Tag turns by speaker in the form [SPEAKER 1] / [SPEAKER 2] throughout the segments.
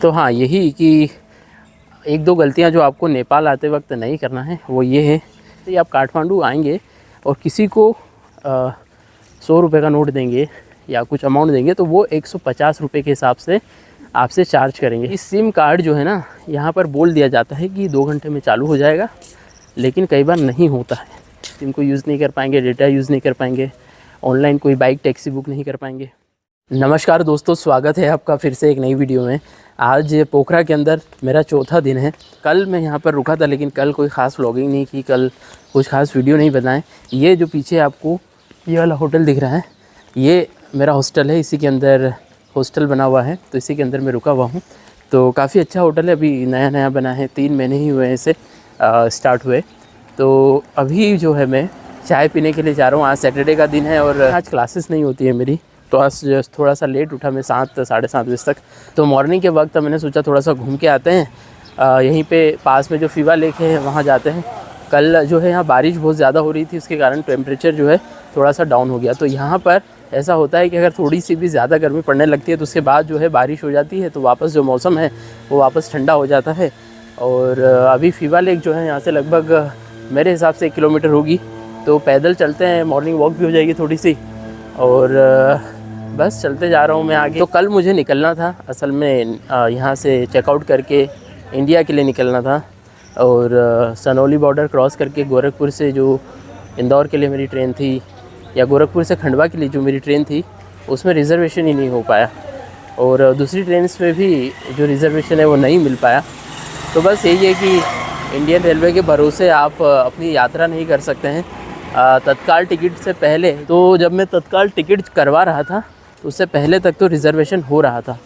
[SPEAKER 1] तो हाँ, यही कि एक दो गलतियाँ जो आपको नेपाल आते वक्त नहीं करना है वो ये है कि आप काठमांडू आएंगे और किसी को 100 रुपये का नोट देंगे या कुछ अमाउंट देंगे तो वो 150 रुपये के हिसाब से आपसे चार्ज करेंगे। इस सिम कार्ड जो है ना, यहाँ पर बोल दिया जाता है कि 2 घंटे में चालू हो जाएगा, लेकिन कई बार नहीं होता है। सिम को यूज़ नहीं कर पाएंगे, डेटा यूज़ नहीं कर पाएंगे, ऑनलाइन कोई बाइक टैक्सी बुक नहीं कर पाएंगे। नमस्कार दोस्तों, स्वागत है आपका फिर से एक नई वीडियो में। आज पोखरा के अंदर मेरा चौथा दिन है। कल मैं यहाँ पर रुका था, लेकिन कल कोई ख़ास व्लॉगिंग नहीं की, कल कुछ ख़ास वीडियो नहीं बनाए। ये जो पीछे आपको ये वाला होटल दिख रहा है, ये मेरा हॉस्टल है। इसी के अंदर हॉस्टल बना हुआ है, तो इसी के अंदर मैं रुका हुआ हूँ। तो काफ़ी अच्छा होटल है, अभी नया नया बना है, 3 महीने ही हुए हैं इसे स्टार्ट हुए। तो अभी जो है मैं चाय पीने के लिए जा रहा हूँ। आज सैटरडे का दिन है और आज क्लासेस नहीं होती है मेरी, तो आज थोड़ा सा लेट उठा मैं, 7 साढ़े 7 बजे तक। तो मॉर्निंग के वक्त मैंने सोचा थोड़ा सा घूम के आते हैं। यहीं पे पास में जो फीवा लेक है वहाँ जाते हैं। कल जो है यहाँ बारिश बहुत ज़्यादा हो रही थी, उसके कारण टेम्परेचर जो है थोड़ा सा डाउन हो गया। तो यहाँ पर ऐसा होता है कि अगर थोड़ी सी भी ज़्यादा गर्मी पड़ने लगती है तो उसके बाद जो है बारिश हो जाती है, तो वापस जो मौसम है वो वापस ठंडा हो जाता है। और अभी फीवा लेक जो है यहाँ से लगभग मेरे हिसाब से 1 किलोमीटर होगी, तो पैदल चलते हैं, मॉर्निंग वॉक भी हो जाएगी थोड़ी सी। और बस चलते जा रहा हूँ मैं आगे। तो कल मुझे निकलना था असल में, यहाँ से चेकआउट करके इंडिया के लिए निकलना था, और सनौली बॉर्डर क्रॉस करके गोरखपुर से जो इंदौर के लिए मेरी ट्रेन थी, या गोरखपुर से खंडवा के लिए जो मेरी ट्रेन थी, उसमें रिज़र्वेशन ही नहीं हो पाया। और दूसरी ट्रेन में भी जो रिज़र्वेशन है वो नहीं मिल पाया। तो बस यही है कि इंडियन रेलवे के भरोसे आप अपनी यात्रा नहीं कर सकते हैं। तत्काल टिकट से पहले, तो जब मैं तत्काल टिकट करवा रहा था तो उससे पहले तक तो रिज़र्वेशन हो रहा था,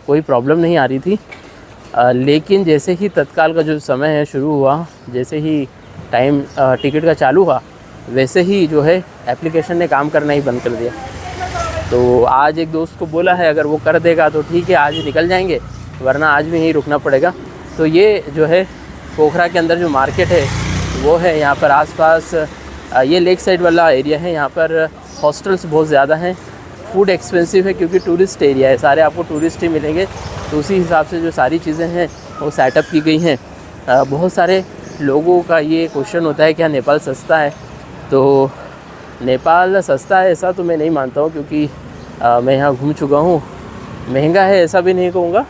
[SPEAKER 1] कोई प्रॉब्लम नहीं आ रही थी। लेकिन जैसे ही तत्काल का जो समय है शुरू हुआ, जैसे ही टाइम टिकट का चालू हुआ, वैसे ही जो है एप्लीकेशन ने काम करना ही बंद कर दिया। तो आज एक दोस्त को बोला है, अगर वो कर देगा तो ठीक है, आज ही निकल जाएंगे, वरना आज भी यहीं रुकना पड़ेगा। तो ये जो है पोखरा के अंदर जो मार्केट है वो है, यहाँ पर आसपास ये लेक साइड वाला एरिया है। यहाँ पर हॉस्टल्स बहुत ज़्यादा हैं। फूड एक्सपेंसिव है क्योंकि टूरिस्ट एरिया है, सारे आपको टूरिस्ट ही मिलेंगे। तो उसी हिसाब से जो सारी चीज़ें हैं वो सेटअप की गई हैं। बहुत सारे लोगों का ये क्वेश्चन होता है क्या नेपाल सस्ता है? तो नेपाल सस्ता है ऐसा तो मैं नहीं मानता हूँ, क्योंकि मैं यहाँ घूम चुका हूँ। महंगा है ऐसा भी नहीं कहूँगा,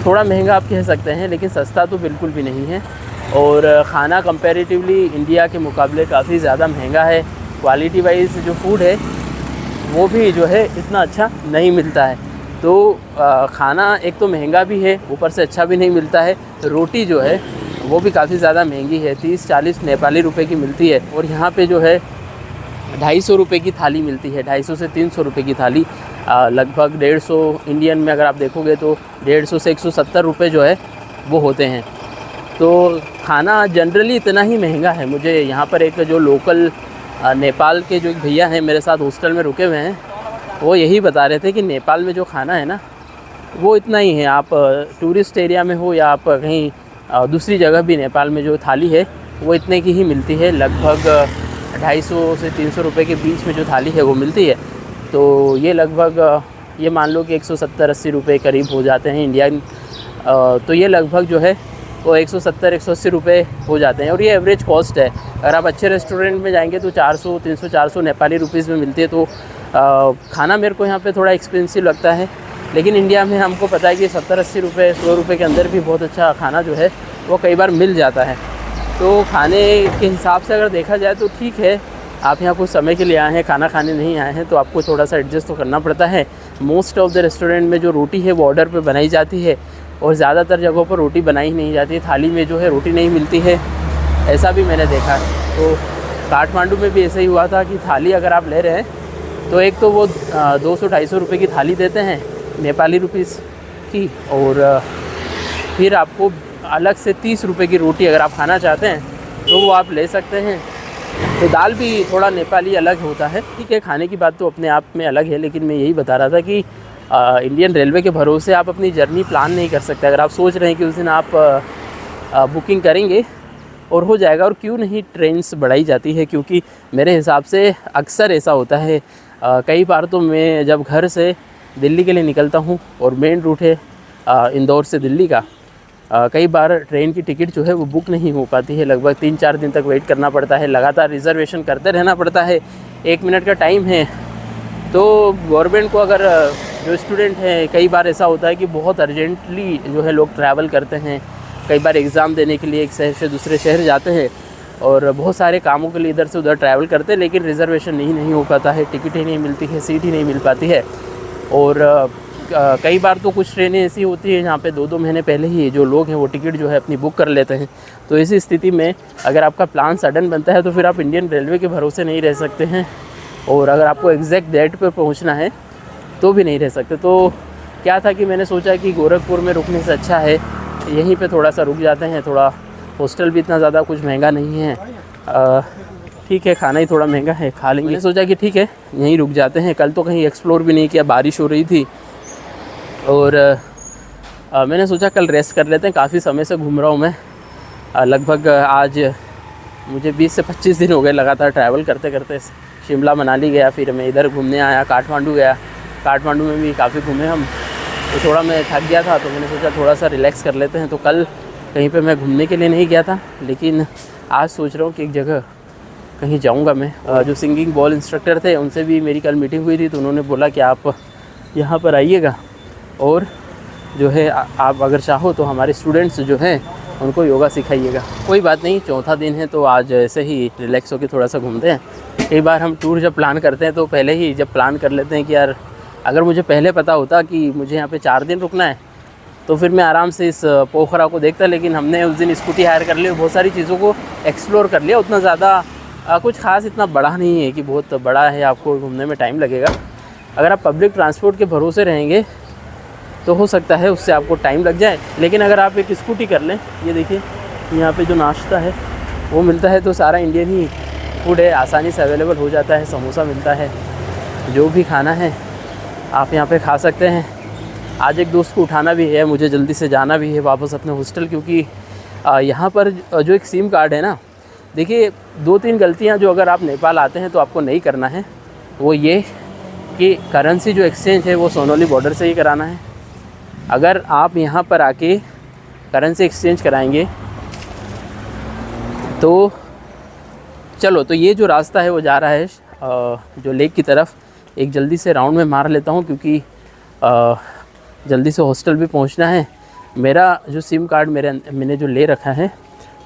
[SPEAKER 1] थोड़ा महंगा आप कह सकते हैं, लेकिन सस्ता तो बिल्कुल भी नहीं है। और खाना कंपैरेटिवली इंडिया के मुकाबले काफ़ी ज़्यादा महंगा है। क्वालिटी वाइज जो फूड है वो भी जो है इतना अच्छा नहीं मिलता है। तो खाना एक तो महंगा भी है, ऊपर से अच्छा भी नहीं मिलता है। रोटी जो है वो भी काफ़ी ज़्यादा महंगी है, 30-40 नेपाली रुपए की मिलती है। और यहाँ पे जो है 250 रुपये की थाली मिलती है, 250 से 300 रुपये की थाली। लगभग 150 इंडियन में अगर आप देखोगे तो 150 से 170 रुपये जो है वो होते हैं। तो खाना जनरली इतना ही महंगा है। मुझे यहाँ पर एक जो लोकल नेपाल के जो एक भैया हैं मेरे साथ हॉस्टल में रुके हुए हैं, वो यही बता रहे थे कि नेपाल में जो खाना है ना वो इतना ही है। आप टूरिस्ट एरिया में हो या आप कहीं दूसरी जगह भी, नेपाल में जो थाली है वो इतने की ही मिलती है। लगभग 250 से 300 रुपये के बीच में जो थाली है वो मिलती है। तो ये लगभग ये मान लो कि 170-80 रुपये करीब हो जाते हैं इंडियन। तो ये लगभग जो है वो 170-180 रुपये हो जाते हैं, और ये एवरेज कॉस्ट है। अगर आप अच्छे रेस्टोरेंट में जाएंगे तो 400, 300, 400 नेपाली रुपीज़ में मिलती है। तो खाना मेरे को यहाँ पे थोड़ा एक्सपेंसिव लगता है, लेकिन इंडिया में हमको पता है कि 70-80 रुपये, 100 रुपये के अंदर भी बहुत अच्छा खाना जो है वो कई बार मिल जाता है। तो खाने के हिसाब से अगर देखा जाए तो ठीक है। आप यहाँ कुछ समय के लिए आए हैं, खाना खाने नहीं आए हैं, तो आपको थोड़ा सा एडजस्ट तो करना पड़ता है। मोस्ट ऑफ़ द रेस्टोरेंट में जो रोटी है वो ऑर्डर पे बनाई जाती है, और ज़्यादातर जगहों पर रोटी बनाई नहीं जाती है। थाली में जो है रोटी नहीं मिलती है, ऐसा भी मैंने देखा है। तो काठमांडू में भी ऐसा ही हुआ था कि थाली अगर आप ले रहे हैं तो एक तो वो 200-250 रुपये की थाली देते हैं नेपाली रुपीज़ की, और फिर आपको अलग से 30 रुपये की रोटी अगर आप खाना चाहते हैं तो वो आप ले सकते हैं। तो दाल भी थोड़ा नेपाली अलग होता है। ठीक है, खाने की बात तो अपने आप में अलग है, लेकिन मैं यही बता रहा था कि इंडियन रेलवे के भरोसे आप अपनी जर्नी प्लान नहीं कर सकते। अगर आप सोच रहे हैं कि उस दिन आप बुकिंग करेंगे और हो जाएगा, और क्यों नहीं ट्रेन्स बढ़ाई जाती है, क्योंकि मेरे हिसाब से अक्सर ऐसा होता है। कई बार तो मैं जब घर से दिल्ली के लिए निकलता हूँ और मेन रूट है इंदौर से दिल्ली का, कई बार ट्रेन की टिकट जो है वो बुक नहीं हो पाती है। लगभग 3-4 दिन तक वेट करना पड़ता है, लगातार रिज़र्वेशन करते रहना पड़ता है, 1 मिनट का टाइम है। तो गवर्नमेंट को अगर जो स्टूडेंट हैं, कई बार ऐसा होता है कि बहुत अर्जेंटली जो है लोग ट्रैवल करते हैं, कई बार एग्ज़ाम देने के लिए एक शहर से दूसरे शहर जाते हैं और बहुत सारे कामों के लिए इधर से उधर ट्रैवल करते हैं, लेकिन रिज़र्वेशन नहीं हो पाता है, टिकट ही नहीं मिलती है, सीट ही नहीं मिल पाती है। और कई बार तो कुछ ट्रेनें ऐसी होती हैं जहाँ पे 2-2 महीने पहले ही जो लोग हैं वो टिकट जो है अपनी बुक कर लेते हैं। तो इसी स्थिति में अगर आपका प्लान सडन बनता है तो फिर आप इंडियन रेलवे के भरोसे नहीं रह सकते हैं, और अगर आपको एग्जैक्ट डेट पर पहुँचना है तो भी नहीं रह सकते। तो क्या था कि मैंने सोचा कि गोरखपुर में रुकने से अच्छा है यहीं पे थोड़ा सा रुक जाते हैं, थोड़ा हॉस्टल भी इतना ज़्यादा कुछ महंगा नहीं है, ठीक है, खाना ही थोड़ा महंगा है, खा लेंगे। मैंने सोचा कि ठीक है यहीं रुक जाते हैं। कल तो कहीं एक्सप्लोर भी नहीं किया, बारिश हो रही थी, और मैंने सोचा कल रेस्ट कर लेते हैं। काफ़ी समय से घूम रहा हूँ मैं, लगभग आज मुझे 20 से 25 दिन हो गए लगातार ट्रैवल करते करते। शिमला मनाली गया, फिर मैं इधर घूमने आया, काठमांडू गया। काठमांडू में भी काफ़ी घूमे हम, तो थोड़ा मैं थक गया था, तो मैंने सोचा थोड़ा सा रिलैक्स कर लेते हैं। तो कल कहीं पे मैं घूमने के लिए नहीं गया था, लेकिन आज सोच रहा हूँ कि एक जगह कहीं जाऊँगा मैं। जो सिंगिंग बॉल इंस्ट्रक्टर थे उनसे भी मेरी कल मीटिंग हुई थी, तो उन्होंने बोला कि आप यहाँ पर आइएगा और जो है आप अगर चाहो तो हमारे स्टूडेंट्स जो हैं उनको योगा सिखाइएगा। कोई बात नहीं, चौथा दिन है तो आज ऐसे ही रिलैक्स होकर थोड़ा सा घूमते हैं। कई बार हम टूर जब प्लान करते हैं तो पहले ही जब प्लान कर लेते हैं कि यार अगर मुझे पहले पता होता कि मुझे यहाँ पे 4 दिन रुकना है तो फिर मैं आराम से इस पोखरा को देखता, लेकिन हमने उस दिन स्कूटी हायर कर ली, बहुत सारी चीज़ों को एक्सप्लोर कर लिया। उतना ज़्यादा कुछ खास इतना बड़ा नहीं है कि बहुत बड़ा है, आपको घूमने में टाइम लगेगा। अगर आप पब्लिक ट्रांसपोर्ट के भरोसे रहेंगे तो हो सकता है उससे आपको टाइम लग जाए, लेकिन अगर आप एक स्कूटी कर लें, ये देखिए यहाँ पे जो नाश्ता है वो मिलता है, तो सारा इंडियन ही फूड है, आसानी से अवेलेबल हो जाता है। समोसा मिलता है, जो भी खाना है आप यहाँ पे खा सकते हैं। आज एक दोस्त को उठाना भी है, मुझे जल्दी से जाना भी है वापस अपने हॉस्टल, क्योंकि यहाँ पर जो एक सिम कार्ड है ना, देखिए 2-3 गलतियाँ जो अगर आप नेपाल आते हैं तो आपको नहीं करना है। वो ये कि करेंसी जो एक्सचेंज है वो सोनौली बॉर्डर से ही कराना है। अगर आप यहाँ पर आके करेंसी एक्सचेंज कराएंगे तो चलो, तो ये जो रास्ता है वो जा रहा है जो लेक की तरफ। एक जल्दी से राउंड में मार लेता हूँ, क्योंकि जल्दी से हॉस्टल भी पहुँचना है। मेरा जो सिम कार्ड मैंने जो ले रखा है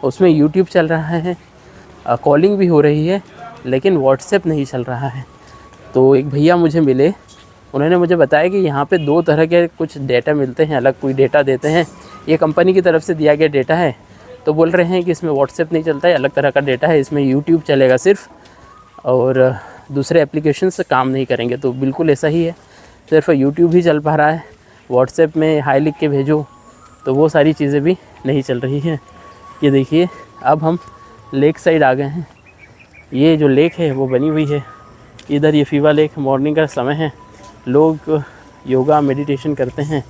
[SPEAKER 1] उसमें यूट्यूब चल रहा है, कॉलिंग भी हो रही है, लेकिन व्हाट्सएप नहीं चल रहा है। तो एक भैया मुझे मिले, उन्होंने मुझे बताया कि यहाँ पे 2 तरह के कुछ डेटा मिलते हैं, अलग कोई डेटा देते हैं। ये कंपनी की तरफ से दिया गया डेटा है, तो बोल रहे हैं कि इसमें व्हाट्सएप नहीं चलता है, अलग तरह का डेटा है, इसमें यूट्यूब चलेगा सिर्फ, और दूसरे एप्लीकेशन से काम नहीं करेंगे। तो बिल्कुल ऐसा ही है, सिर्फ यूट्यूब ही चल पा रहा है। व्हाट्सएप में हाई लिख के भेजो तो वो सारी चीज़ें भी नहीं चल रही हैं। ये देखिए अब हम लेक साइड आ गए हैं। ये जो लेक है वो बनी हुई है इधर, ये फीवा लेक। मॉर्निंग का समय है, लोग योगा मेडिटेशन करते हैं,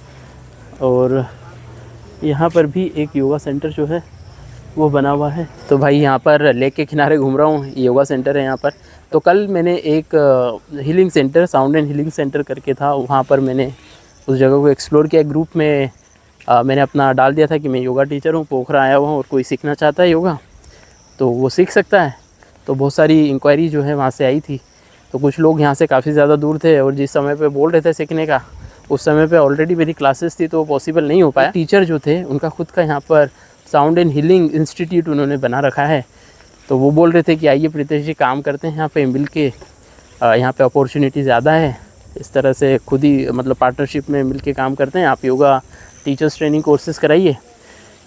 [SPEAKER 1] और यहाँ पर भी एक योगा सेंटर जो है वो बना हुआ है। तो भाई यहाँ पर लेक के किनारे घूम रहा हूँ, योगा सेंटर है यहाँ पर। तो कल मैंने एक healing centre, sound and healing centre करके था, वहाँ पर मैंने उस जगह को एक्सप्लोर किया। ग्रुप में मैंने अपना डाल दिया था कि मैं योगा टीचर हूँ, पोखरा आया हुआ हूँ, और कोई सीखना चाहता है योगा तो वो सीख सकता है। तो बहुत सारी इंक्वायरी जो है वहाँ से आई थी। तो कुछ लोग यहाँ से काफ़ी ज़्यादा दूर थे, और जिस समय पे बोल रहे थे सीखने का उस समय पे ऑलरेडी मेरी क्लासेस थी, तो पॉसिबल नहीं हो पाया। टीचर जो थे उनका खुद का यहाँ पर साउंड एंड हीलिंग इंस्टीट्यूट उन्होंने बना रखा है। तो वो बोल रहे थे कि आइए प्रीतेश जी काम करते हैं यहाँ पे, मिल के यहाँ पे अपॉर्चुनिटी ज़्यादा है, इस तरह से खुद ही मतलब पार्टनरशिप में मिल के काम करते हैं। आप योगा टीचर्स ट्रेनिंग कोर्सेज कराइए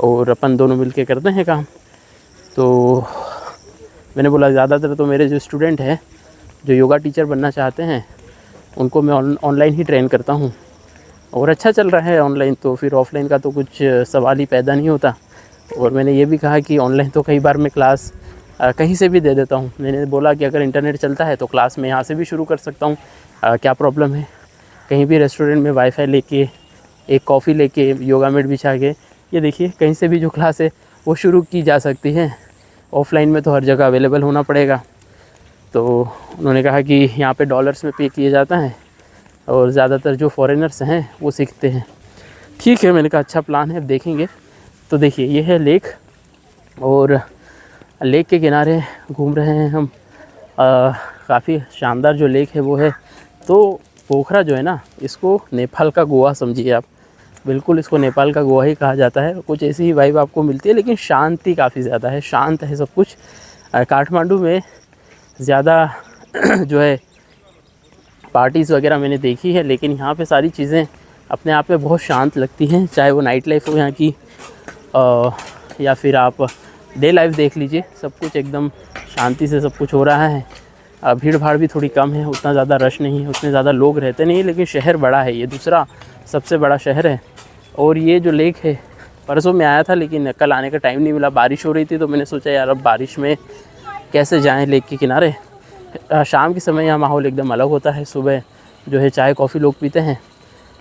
[SPEAKER 1] और अपन दोनों मिल के करते हैं काम। तो मैंने बोला ज़्यादातर तो मेरे जो स्टूडेंट हैं जो योगा टीचर बनना चाहते हैं उनको मैं ऑनलाइन ही ट्रेन करता हूँ, और अच्छा चल रहा है ऑनलाइन, तो फिर ऑफ़लाइन का तो कुछ सवाल ही पैदा नहीं होता। और मैंने ये भी कहा कि ऑनलाइन तो कई बार मैं क्लास कहीं से भी दे देता हूँ। मैंने बोला कि अगर इंटरनेट चलता है तो क्लास मैं यहाँ से भी शुरू कर सकता हूँ, क्या प्रॉब्लम है। कहीं भी रेस्टोरेंट में वाईफाई लेके, एक कॉफ़ी लेके, योगा मैट बिछा के, ये देखिए कहीं से भी जो क्लास है वो शुरू की जा सकती है। ऑफ़लाइन में तो हर जगह अवेलेबल होना पड़ेगा। तो उन्होंने कहा कि यहाँ पे डॉलर्स में पे किया जाता है, और ज़्यादातर जो फॉरेनर्स हैं वो सीखते हैं। ठीक है, मैंने कहा अच्छा प्लान है, अब देखेंगे। तो देखिए ये है लेक, और लेक के किनारे घूम रहे हैं हम। काफ़ी शानदार जो लेक है वो है। तो पोखरा जो है ना, इसको नेपाल का गोवा समझिए आप, बिल्कुल इसको नेपाल का गोवा ही कहा जाता है। कुछ ऐसी ही वाइब आपको मिलती है, लेकिन शांति काफ़ी ज़्यादा है, शांत है सब कुछ। काठमांडू में ज़्यादा जो है पार्टीज़ वगैरह मैंने देखी है, लेकिन यहाँ पे सारी चीज़ें अपने आप में बहुत शांत लगती हैं, चाहे वो नाइट लाइफ हो यहाँ की या फिर आप डे लाइफ देख लीजिए, सब कुछ एकदम शांति से सब कुछ हो रहा है। भीड़ भाड़ भी थोड़ी कम है, उतना ज़्यादा रश नहीं है, उतने ज़्यादा लोग रहते नहीं, लेकिन शहर बड़ा है, ये दूसरा सबसे बड़ा शहर है। और ये जो लेक है, परसों में आया था लेकिन कल आने का टाइम नहीं मिला, बारिश हो रही थी, तो मैंने सोचा यार अब बारिश में कैसे जाएं लेक के किनारे। शाम के समय यहाँ माहौल एकदम अलग होता है। सुबह जो है चाय कॉफ़ी लोग पीते हैं,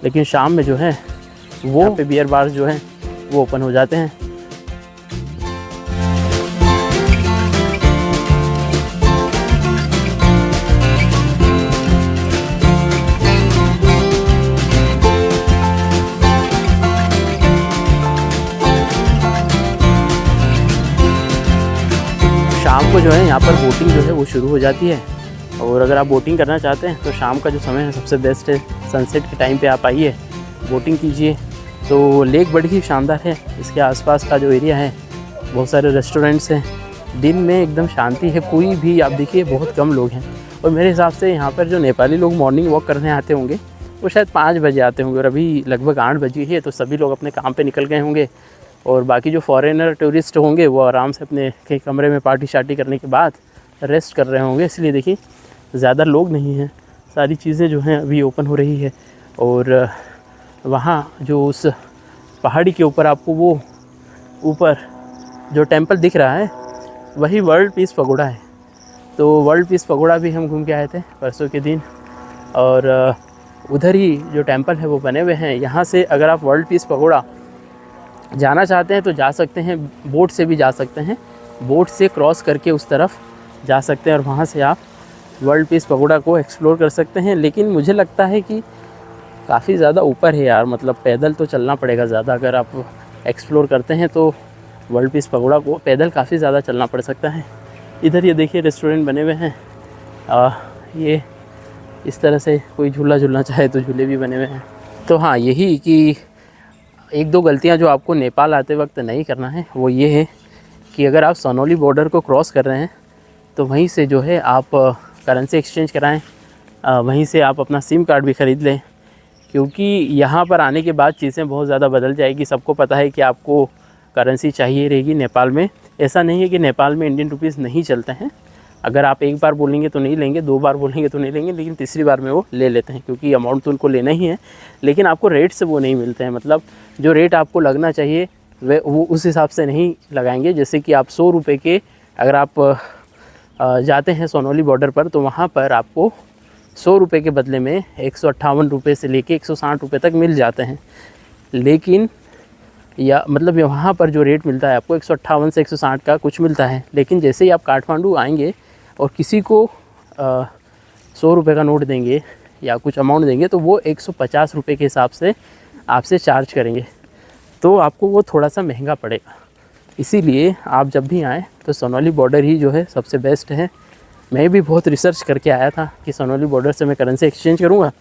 [SPEAKER 1] लेकिन शाम में जो है वो पे बियर बार जो हैं वो ओपन हो जाते हैं। शाम को जो है यहाँ पर बोटिंग जो है वो शुरू हो जाती है, और अगर आप बोटिंग करना चाहते हैं तो शाम का जो समय है सबसे बेस्ट है। सनसेट के टाइम पे आप आइए, बोटिंग कीजिए। तो लेक बड़ी ही शानदार है। इसके आसपास का जो एरिया है, बहुत सारे रेस्टोरेंट्स हैं, दिन में एकदम शांति है, कोई भी आप देखिए बहुत कम लोग हैं। और मेरे हिसाब से यहाँ पर जो नेपाली लोग मॉर्निंग वॉक करने आते होंगे वो शायद 5 बजे आते होंगे, और अभी लगभग 8 बजे है, तो सभी लोग अपने काम पर निकल गए होंगे। और बाकी जो फॉरेनर टूरिस्ट होंगे वो आराम से अपने कहीं कमरे में पार्टी शार्टी करने के बाद रेस्ट कर रहे होंगे, इसलिए देखिए ज़्यादा लोग नहीं हैं। सारी चीज़ें जो हैं अभी ओपन हो रही है। और वहाँ जो उस पहाड़ी के ऊपर आपको वो ऊपर जो टेंपल दिख रहा है वही वर्ल्ड पीस पगोड़ा है। तो वर्ल्ड पीस पगोड़ा भी हम घूम के आए थे परसों के दिन, और उधर ही जो टेंपल है वो बने हुए हैं। यहाँ से अगर आप वर्ल्ड पीस पगोड़ा जाना चाहते हैं तो जा सकते हैं, बोट से भी जा सकते हैं, बोट से क्रॉस करके उस तरफ जा सकते हैं और वहाँ से आप वर्ल्ड पीस पगोड़ा को एक्सप्लोर कर सकते हैं। लेकिन मुझे लगता है कि काफ़ी ज़्यादा ऊपर है यार, मतलब पैदल तो चलना पड़ेगा ज़्यादा। अगर आप एक्सप्लोर करते हैं तो वर्ल्ड पीस पगोड़ा को पैदल काफ़ी ज़्यादा चलना पड़ सकता है। इधर ये देखिए रेस्टोरेंट बने हुए हैं, ये इस तरह से कोई झूला झूलना चाहे तो झूले भी बने हुए हैं। तो हाँ, यही कि 1-2 गलतियाँ जो आपको नेपाल आते वक्त नहीं करना है वो ये है कि अगर आप सोनौली बॉर्डर को क्रॉस कर रहे हैं तो वहीं से जो है आप करेंसी एक्सचेंज कराएं, वहीं से आप अपना सिम कार्ड भी ख़रीद लें, क्योंकि यहाँ पर आने के बाद चीज़ें बहुत ज़्यादा बदल जाएगी। सबको पता है कि आपको करेंसी चाहिए रहेगी नेपाल में। ऐसा नहीं है कि नेपाल में इंडियन रुपीज़ नहीं चलते हैं। अगर आप एक बार बोलेंगे तो नहीं लेंगे, 2 बार बोलेंगे तो नहीं लेंगे, लेकिन तीसरी बार में वो ले लेते हैं, क्योंकि अमाउंट तो उनको लेना ही है। लेकिन आपको रेट से वो नहीं मिलते हैं, मतलब जो रेट आपको लगना चाहिए वो उस हिसाब से नहीं लगाएंगे। जैसे कि आप 100 रुपये के अगर आप जाते हैं सोनौली बॉर्डर पर, तो वहाँ पर आपको 100 रुपये के बदले में 158 रुपये से लेके 160 रुपये तक मिल जाते हैं। लेकिन या मतलब वहाँ पर जो रेट मिलता है आपको 158 से 160 का कुछ मिलता है। लेकिन जैसे ही आप काठमांडू आएंगे और किसी को 100 रुपये का नोट देंगे या कुछ अमाउंट देंगे, तो वो 150 रुपये के हिसाब से आपसे चार्ज करेंगे, तो आपको वो थोड़ा सा महंगा पड़ेगा। इसीलिए आप जब भी आएँ तो सोनौली बॉर्डर ही जो है सबसे बेस्ट है। मैं भी बहुत रिसर्च करके आया था कि सोनौली बॉर्डर से मैं करेंसी एक्सचेंज करूँगा,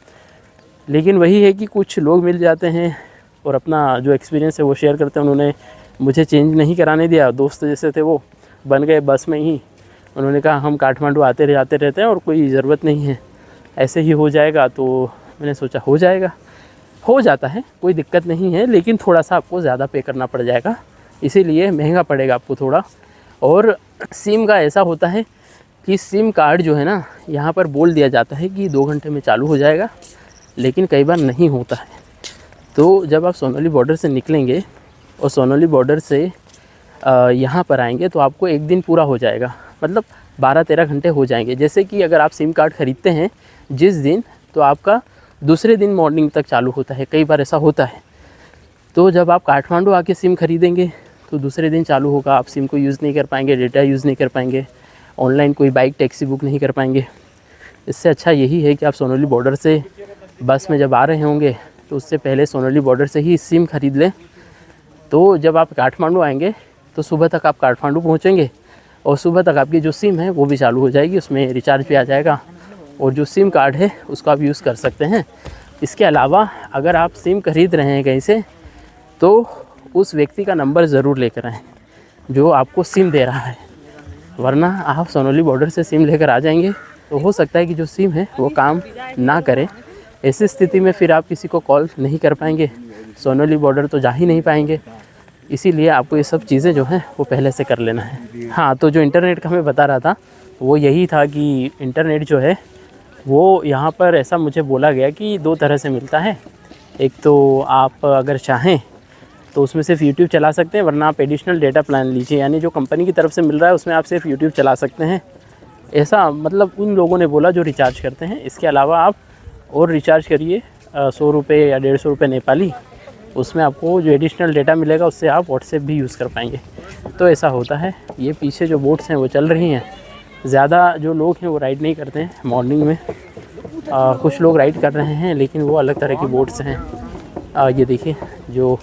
[SPEAKER 1] लेकिन वही है कि कुछ लोग मिल जाते हैं और अपना जो एक्सपीरियंस है वो शेयर करते हैं। उन्होंने मुझे चेंज नहीं कराने दिया, दोस्त जैसे थे वो बन गए बस में ही। उन्होंने कहा हम काठमांडू आते रहते हैं और कोई ज़रूरत नहीं है, ऐसे ही हो जाएगा। तो मैंने सोचा हो जाता है, कोई दिक्कत नहीं है, लेकिन थोड़ा सा आपको ज़्यादा पे करना पड़ जाएगा, इसीलिए महंगा पड़ेगा आपको थोड़ा। और सिम का ऐसा होता है कि सिम कार्ड जो है ना, यहाँ पर बोल दिया जाता है कि 2 घंटे में चालू हो जाएगा, लेकिन कई बार नहीं होता है। तो जब आप सोनौली बॉर्डर से निकलेंगे और सोनौली बॉर्डर से यहाँ पर आएंगे तो आपको 1 दिन पूरा हो जाएगा, मतलब 12-13 घंटे हो जाएंगे। जैसे कि अगर आप सिम कार्ड ख़रीदते हैं जिस दिन, तो आपका दूसरे दिन मॉर्निंग तक चालू होता है, कई बार ऐसा होता है। तो जब आप काठमांडू आके सिम ख़रीदेंगे तो दूसरे दिन चालू होगा, आप सिम को यूज़ नहीं कर पाएंगे, डेटा यूज़ नहीं कर पाएंगे, ऑनलाइन कोई बाइक टैक्सी बुक नहीं कर पाएंगे। इससे अच्छा यही है कि आप सोनौली बॉर्डर से बस में जब आ रहे होंगे तो उससे पहले सोनाली बॉर्डर से ही सिम खरीद लें। तो जब आप काठमांडू आएंगे तो सुबह तक आप काठमांडू पहुँचेंगे और सुबह तक आपकी जो सिम है वो भी चालू हो जाएगी, उसमें रिचार्ज भी आ जाएगा और जो सिम कार्ड है उसको आप यूज़ कर सकते हैं। इसके अलावा अगर आप सिम खरीद रहे हैं कहीं से तो उस व्यक्ति का नंबर ज़रूर लेकर आएँ जो आपको सिम दे रहा है, वरना आप सोनाली बॉर्डर से सिम लेकर आ जाएंगे तो हो सकता है कि जो सिम है वो काम ना करे। ऐसी स्थिति में फिर आप किसी को कॉल नहीं कर पाएंगे, सोनाली बॉर्डर तो जा ही नहीं पाएंगे। इसीलिए आपको ये सब चीज़ें जो हैं वो पहले से कर लेना है। हाँ, तो जो इंटरनेट का मैं बता रहा था वो यही था कि इंटरनेट जो है वो यहाँ पर ऐसा मुझे बोला गया कि 2 तरह से मिलता है। एक तो आप अगर चाहें तो उसमें सिर्फ यूट्यूब चला सकते हैं, वरना आप एडिशनल डेटा प्लान लीजिए, यानी जो कंपनी की तरफ से मिल रहा है उसमें आप सिर्फ यूट्यूब चला सकते हैं। ऐसा मतलब उन लोगों ने बोला जो रिचार्ज करते हैं। इसके अलावा आप और रिचार्ज करिए 100 रुपये या 150 रुपये नेपाली, उसमें आपको जो एडिशनल डेटा मिलेगा उससे आप व्हाट्सएप भी यूज़ कर पाएंगे। तो ऐसा होता है। ये पीछे जो बोट्स हैं वो चल रही हैं, ज़्यादा जो लोग हैं वो राइड नहीं करते हैं मॉर्निंग में। कुछ लोग राइड कर रहे हैं लेकिन वो अलग तरह की बोट्स हैं। ये देखिए जो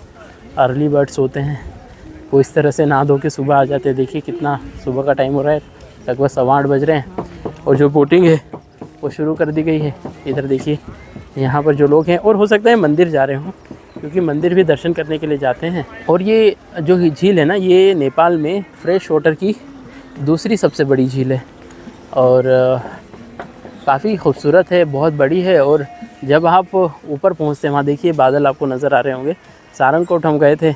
[SPEAKER 1] अर्ली बर्ड्स होते हैं वो इस तरह से नहा धो के सुबह आ जाते हैं। देखिए कितना सुबह का टाइम हो रहा है, लगभग 8:15 बज रहे हैं और जो बोटिंग है वो शुरू कर दी गई है। इधर देखिए यहाँ पर जो लोग हैं, और हो सकता है मंदिर जा रहे हों क्योंकि मंदिर भी दर्शन करने के लिए जाते हैं। और ये जो झील है ना, ये नेपाल में फ्रेश वाटर की दूसरी सबसे बड़ी झील है और काफ़ी खूबसूरत है, बहुत बड़ी है। और जब आप ऊपर पहुँचते हैं वहाँ देखिए बादल आपको नज़र आ रहे होंगे। सारंगकोट हम गए थे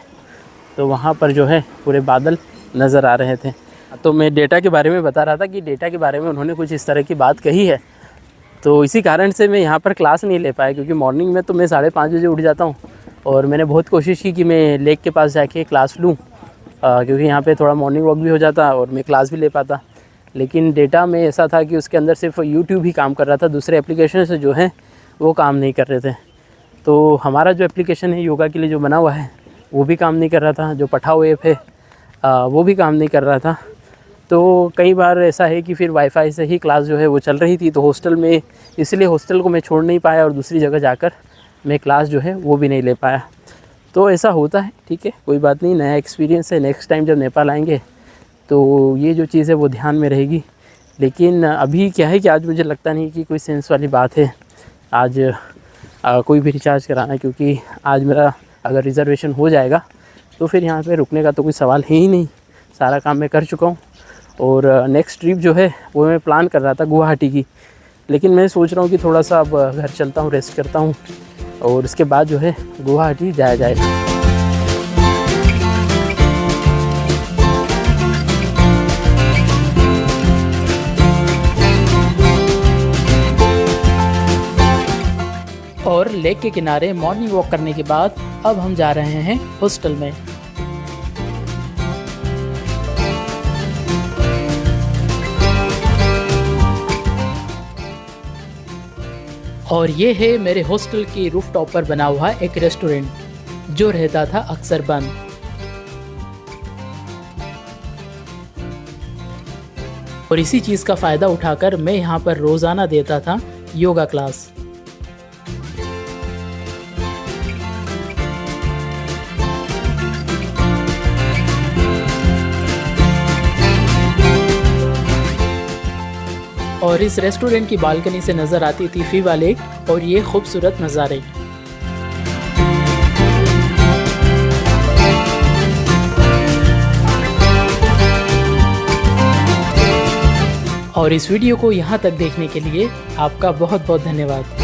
[SPEAKER 1] तो वहाँ पर जो है पूरे बादल नज़र आ रहे थे। तो मैं डेटा के बारे में बता रहा था कि डेटा के बारे में उन्होंने कुछ इस तरह की बात कही है, तो इसी कारण से मैं यहाँ पर क्लास नहीं ले पाया, क्योंकि मॉर्निंग में तो मैं 5:30 बजे उठ जाता हूँ और मैंने बहुत कोशिश की कि मैं लेक के पास जाके क्लास लूँ, क्योंकि यहाँ पे थोड़ा मॉर्निंग वॉक भी हो जाता और मैं क्लास भी ले पाता। लेकिन डेटा में ऐसा था कि उसके अंदर सिर्फ यूट्यूब ही काम कर रहा था, दूसरे एप्लीकेशन से जो हैं वो काम नहीं कर रहे थे। तो हमारा जो एप्लीकेशन है योगा के लिए जो बना हुआ है वो भी काम नहीं कर रहा था, जो पठाओ ऐप है वो भी काम नहीं कर रहा था। तो कई बार ऐसा है कि फिर वाईफाई से ही क्लास जो है वो चल रही थी, तो हॉस्टल में, इसलिए हॉस्टल को मैं छोड़ नहीं पाया और दूसरी जगह जाकर मैं क्लास जो है वो भी नहीं ले पाया। तो ऐसा होता है, ठीक है, कोई बात नहीं, नया एक्सपीरियंस है। नेक्स्ट टाइम जब नेपाल आएंगे तो ये जो चीज़ है वो ध्यान में रहेगी। लेकिन अभी क्या है कि आज मुझे लगता नहीं कि कोई सेंस वाली बात है आज कोई भी रिचार्ज कराना, क्योंकि आज मेरा अगर रिज़र्वेशन हो जाएगा तो फिर यहाँ पे रुकने का तो कोई सवाल है ही नहीं। सारा काम मैं कर चुका हूँ और नेक्स्ट ट्रिप जो है वो मैं प्लान कर रहा था गुवाहाटी की, लेकिन मैं सोच रहा हूँ कि थोड़ा सा अब घर चलता हूँ, रेस्ट करता हूँ और उसके बाद जो है गुवाहाटी जाया जाएगा। और लेक के किनारे मॉर्निंग वॉक करने के बाद अब हम जा रहे हैं हॉस्टल में। और ये है मेरे हॉस्टल की रूफटॉप पर बना हुआ एक रेस्टोरेंट जो रहता था अक्सर बंद। और इसी चीज़ का फ़ायदा उठाकर मैं यहाँ पर रोज़ाना देता था योगा क्लास। और इस रेस्टोरेंट की बालकनी से नज़र आती थी फीवा लेक और ये खूबसूरत नज़ारे। और इस वीडियो को यहाँ तक देखने के लिए आपका बहुत बहुत धन्यवाद।